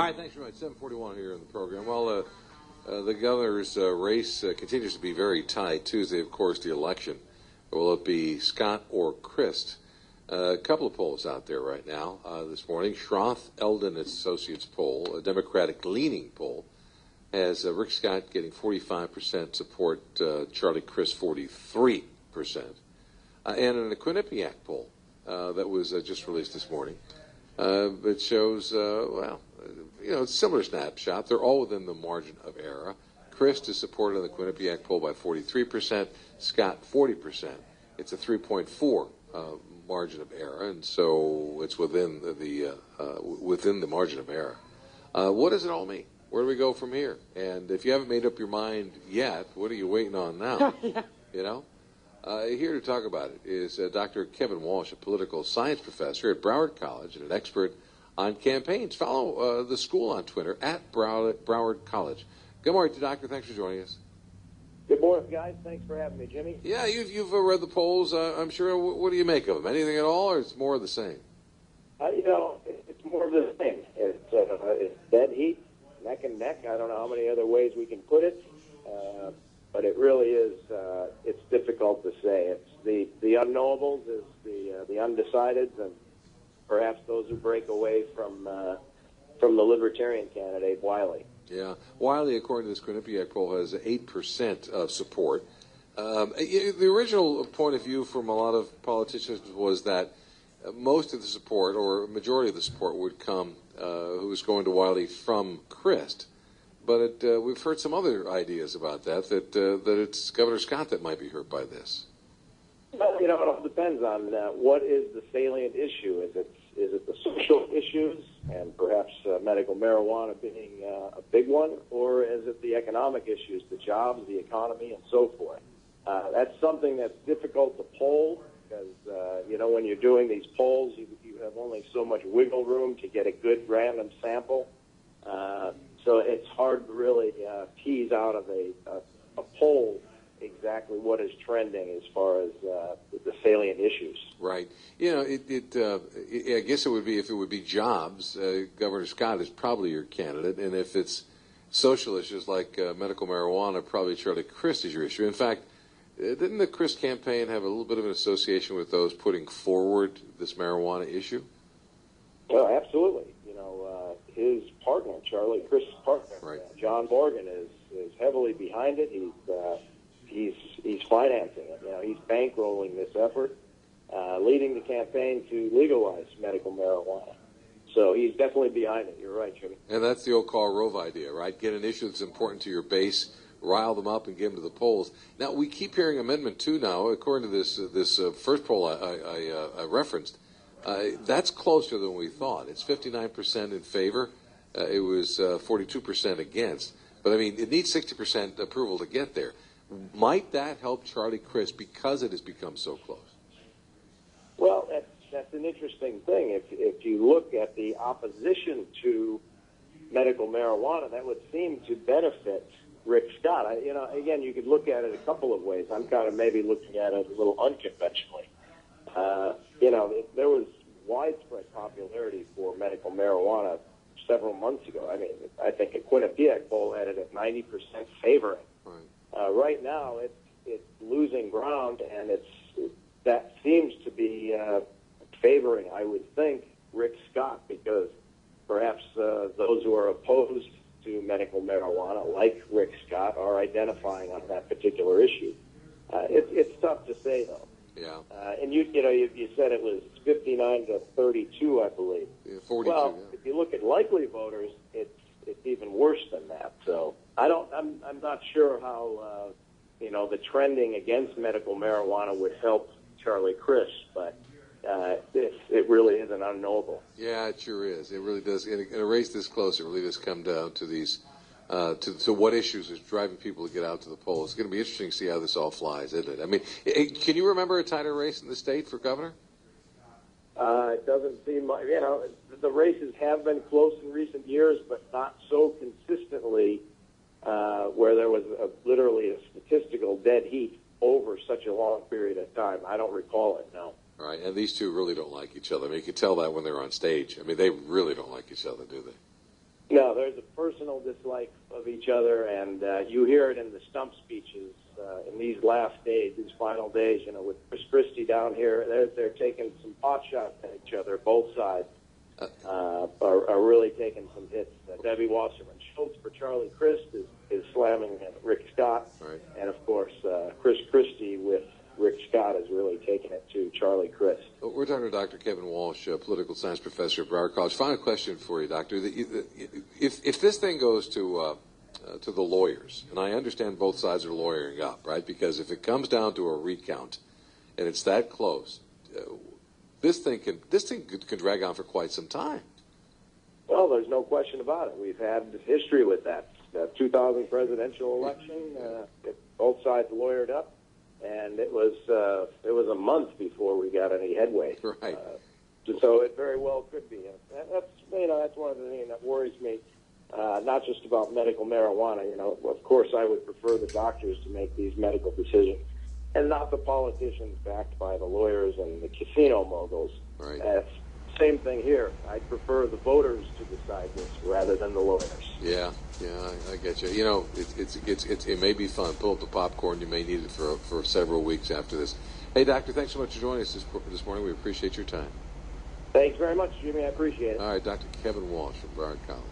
right, thanks very much. 7:41 here in the program. Well, the governor's race continues to be very tight. Tuesday, of course, the election. Will it be Scott or Christ? A couple of polls out there right now this morning. Schroth, Eldon Associates poll, a Democratic-leaning poll, has Rick Scott getting 45% support, Charlie Crist 43%. And in a Quinnipiac poll that was just released this morning, it shows, it's a similar snapshot. They're all within the margin of error. Crist is supported in the Quinnipiac poll by 43%, Scott 40%. It's a 3.4 margin of error, and so it's within the margin of error. What does it all mean? Where do we go from here? And if you haven't made up your mind yet, what are you waiting on now? Yeah. You know? Here to talk about it is Dr. Kevin Walsh, a political science professor at Broward College and an expert on campaigns. Follow the school on Twitter at Broward College. Good morning, Doctor. Thanks for joining us. Good morning, guys. Thanks for having me, Jimmy. Yeah, you've read the polls, I'm sure. What do you make of them? Anything at all, or it's more of the same? It's more of the same. It's dead heat, neck and neck. I don't know how many other ways we can put it, but it really is. It's difficult to say. It's the unknowables, is the undecideds, and perhaps those who break away from the Libertarian candidate Wiley. Yeah, Wiley, according to this Quinnipiac poll, has 8% of support. The original point of view from a lot of politicians was that most of the support, or a majority of the support, would come, who was going to Wiley, from Crist. But we've heard some other ideas about that it's Governor Scott that might be hurt by this. Well, it all depends on what is the salient issue. Is it the social issues, and perhaps medical marijuana being a big one, or is it the economic issues, the jobs, the economy, and so forth? That's something that's difficult to poll because, when you're doing these polls, you have only so much wiggle room to get a good random sample. So it's hard to really tease out of a poll exactly what is trending as far as the salient issues. Right. I guess it would be, if it would be jobs, Governor Scott is probably your candidate, and if it's social issues like medical marijuana, probably Charlie Crist is your issue. In fact, didn't the Crist campaign have a little bit of an association with those putting forward this marijuana issue? Well, absolutely. His partner, Charlie Crist's partner, right. John Morgan, is heavily behind it. He's financing it. He's bankrolling this effort, leading the campaign to legalize medical marijuana. So he's definitely behind it. You're right, Jimmy. And that's the old Karl Rove idea, right? Get an issue that's important to your base, rile them up, and get them to the polls. Now, we keep hearing Amendment 2 now. According to this first poll I referenced, that's closer than we thought. It's 59% in favor. It was 42% against. But, it needs 60% approval to get there. Might that help Charlie Crist because it has become so close? Well, that's an interesting thing. If you look at the opposition to medical marijuana, that would seem to benefit Rick Scott. Again, you could look at it a couple of ways. I'm kind of maybe looking at it a little unconventionally. There was widespread popularity for medical marijuana several months ago. I think a Quinnipiac poll had it at 90% favoring. Right. Right now, it's losing ground, and that seems to be favoring, I would think, Rick Scott, because perhaps those who are opposed to medical marijuana, like Rick Scott, are identifying on that particular issue. It's tough to say, though. Yeah. And you said it was 59 to 32, I believe. Yeah, 42. Well, yeah. if you look at likely voters, it's even worse than that. So I'm not sure how the trending against medical marijuana would help Charlie Crist, but it really is an unknowable. Yeah, it sure is. It really does. In a race this close, it really does come down to these, to what issues is driving people to get out to the polls. It's going to be interesting to see how this all flies, isn't it? Can you remember a tighter race in the state for governor? It doesn't seem like, the races have been close in recent years, but not so consistently where there was literally a statistical dead heat over such a long period of time. I don't recall it, no. Right, and these two really don't like each other. You can tell that when they're on stage. They really don't like each other, do they? No, there's a personal dislike of each other, and you hear it in the stump speeches in these last days, these final days. You know, with Chris Christie down here, they're taking some pot shots at each other. Both sides are really taking some hits. Debbie Wasserman Schultz for Charlie Crist is slamming Rick Scott, right. And of course Chris Christie with Rick Scott is really taking it to Charlie Crist. We're talking to Dr. Kevin Walsh, political science professor at Broward College. Final question for you, Doctor. If this thing goes to the lawyers, and I understand both sides are lawyering up, right? Because if it comes down to a recount, and it's that close, this thing can drag on for quite some time. Well, there's no question about it. We've had history with that. The 2000 presidential election, both sides lawyered up. And it was a month before we got any headway. Right. So it very well could be. That's one of the things that worries me. Not just about medical marijuana. You know, of course, I would prefer the doctors to make these medical decisions, and not the politicians backed by the lawyers and the casino moguls. Right. Same thing here. I prefer the voters to decide this rather than the lawyers. Yeah, I get you. You know, it may be fun. Pull up the popcorn. You may need it for several weeks after this. Hey, Doctor, thanks so much for joining us this morning. We appreciate your time. Thanks very much, Jimmy. I appreciate it. All right, Dr. Kevin Walsh from Broward College.